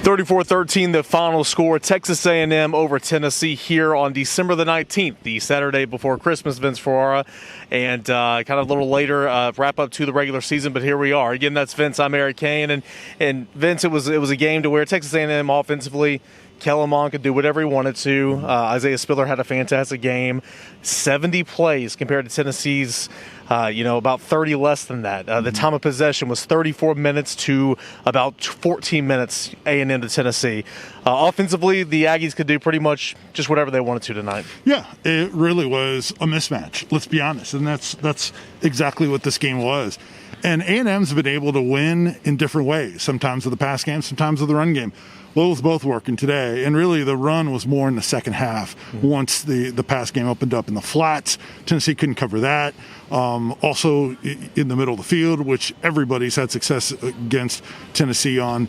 34-13 the final score. Texas A&M over Tennessee here on December the 19th, the Saturday before Christmas, Vince Ferrara. And kind of a little later, wrap up to the regular season, but here we are. Again, that's Vince, I'm Eric Cain. And Vince, it was a game to where Texas A&M offensively, Kellen Mond could do whatever he wanted to. Isaiah Spiller had a fantastic game. 70 plays compared to Tennessee's, about 30 less than that. The time of possession was 34 minutes to about 14 minutes, A&M to Tennessee. Offensively, the Aggies could do pretty much just whatever they wanted to tonight. Yeah, it really was a mismatch, let's be honest. And that's exactly what this game was. And A&M's been able to win in different ways, sometimes with the pass game, sometimes with the run game. Well, it was both working today, and really the run was more in the second half once the pass game opened up in the flats. Tennessee couldn't cover that. Also in the middle of the field, which everybody's had success against Tennessee on.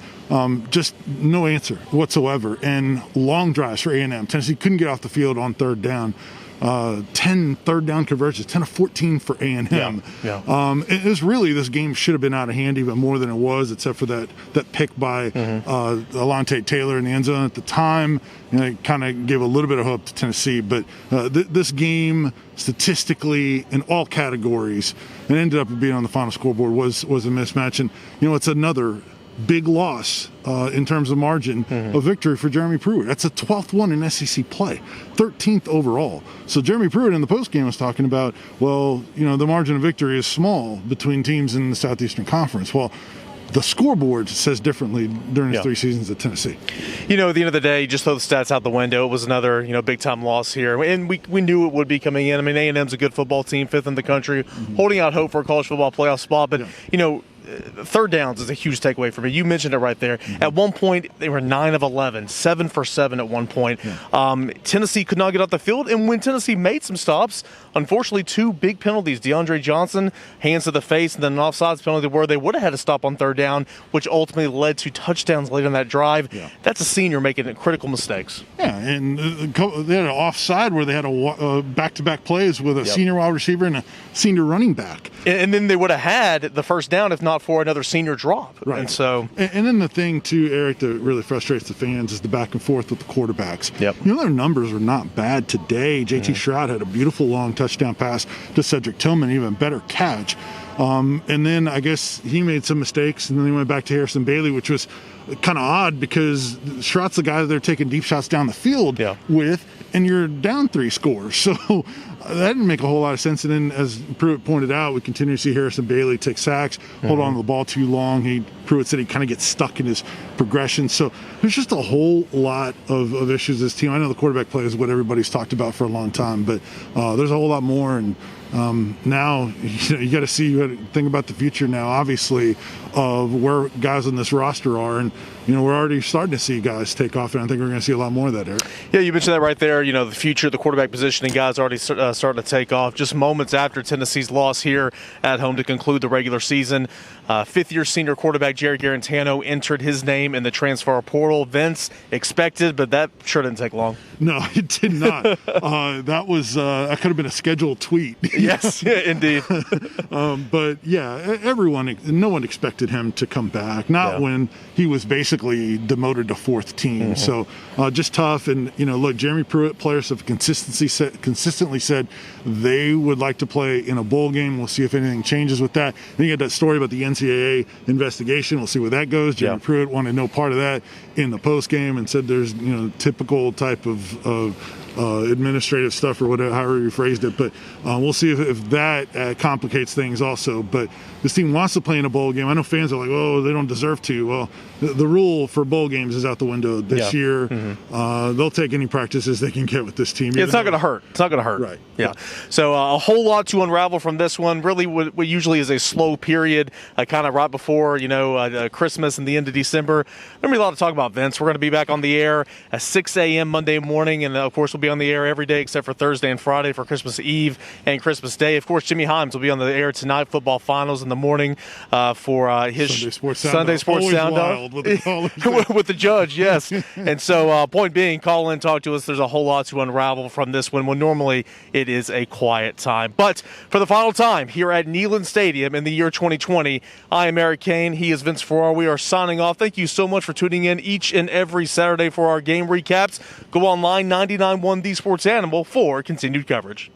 Just no answer whatsoever. And long drives for A&M. Tennessee couldn't get off the field on third down. 10 third down conversions, 10 of 14 for A&M. It was really, this game should have been out of hand even more than it was, except for that pick by Alontae Taylor in the end zone at the time. It kind of gave a little bit of hope to Tennessee, but this game statistically in all categories, and ended up being on the final scoreboard, was a mismatch. And it's another big loss in terms of margin of victory for Jeremy Pruitt. That's the 12th one in SEC play, 13th overall. So Jeremy Pruitt in the postgame was talking about, the margin of victory is small between teams in the Southeastern Conference. Well, the scoreboard says differently during his 3 seasons at Tennessee. At the end of the day, just throw the stats out the window. It was another, big-time loss here. And we knew it would be coming in. I mean, A&M's a good football team, 5th in the country, holding out hope for a college football playoff spot. But, third downs is a huge takeaway for me. You mentioned it right there. At one point, they were 9 of 11, 7 for 7 at one point. Tennessee could not get off the field, and when Tennessee made some stops, unfortunately, 2 big penalties. DeAndre Johnson, hands to the face, and then an offsides penalty where they would have had to stop on third down, which ultimately led to touchdowns late in that drive. That's a senior making critical mistakes. Yeah, and they had an offside where they had a back-to-back plays with a senior wide receiver and a senior running back. And then they would have had the first down if not for another senior drop. Right. And so, and then the thing too, Eric, that really frustrates the fans is the back and forth with the quarterbacks. Their numbers are not bad today. JT Stroud had a beautiful long touchdown pass to Cedric Tillman, even better catch. And then I guess he made some mistakes, and then he went back to Harrison Bailey, which was kind of odd because Stroud's the guy that they're taking deep shots down the field with, and you're down 3 scores. So that didn't make a whole lot of sense. And then, as Pruitt pointed out, we continue to see Harrison Bailey take sacks, hold on to the ball too long. Pruitt said he kind of gets stuck in his progression. So there's just a whole lot of issues with this team. I know the quarterback play is what everybody's talked about for a long time, but there's a whole lot more. And now you got to see, you got to think about the future now, obviously, of where guys on this roster are. And we're already starting to see guys take off, and I think we're going to see a lot more of that, Eric. Yeah, you mentioned that right there. The future, the quarterback positioning, guys already starting to take off. Just moments after Tennessee's loss here at home to conclude the regular season, 5th-year senior quarterback Jerry Garantano entered his name in the transfer portal. Vince, expected, but that sure didn't take long. No, it did not. That could have been a scheduled tweet. Yes, indeed. But yeah, no one expected him to come back. Not when he was basically demoted to 4th team. So just tough. And look, Jeremy Pruitt, players have consistently said they would like to play in a bowl game. We'll see if anything changes with that. Then you had that story about the NCAA investigation. We'll see where that goes. Jeremy Pruitt wanted no part of that in the post game and said there's typical type of administrative stuff or whatever, however you phrased it. But we'll see if that complicates things also. But this team wants to play in a bowl game. I know fans are like, oh, they don't deserve to. Well, the rule for bowl games is out the window this year. They'll take any practices they can get with this team. It's not going to hurt. It's not going to hurt. Right. Yeah. So a whole lot to unravel from this one. Really what usually is a slow period, kind of right before, Christmas and the end of December. There'll be a lot to talk about, Vince. We're going to be back on the air at 6 a.m. Monday morning, and of course we'll be be on the air every day except for Thursday and Friday for Christmas Eve and Christmas Day. Of course, Jimmy Himes will be on the air tonight, football finals in the morning for his Sunday Sports Sound with the judge, yes. And so point being, call in, talk to us. There's a whole lot to unravel from this one when normally it is a quiet time. But for the final time here at Neyland Stadium in the year 2020, I am Eric Cain. He is Vince Ferrara. We are signing off. Thank you so much for tuning in each and every Saturday for our game recaps. Go online, 99.1 The Sports Animal, for continued coverage.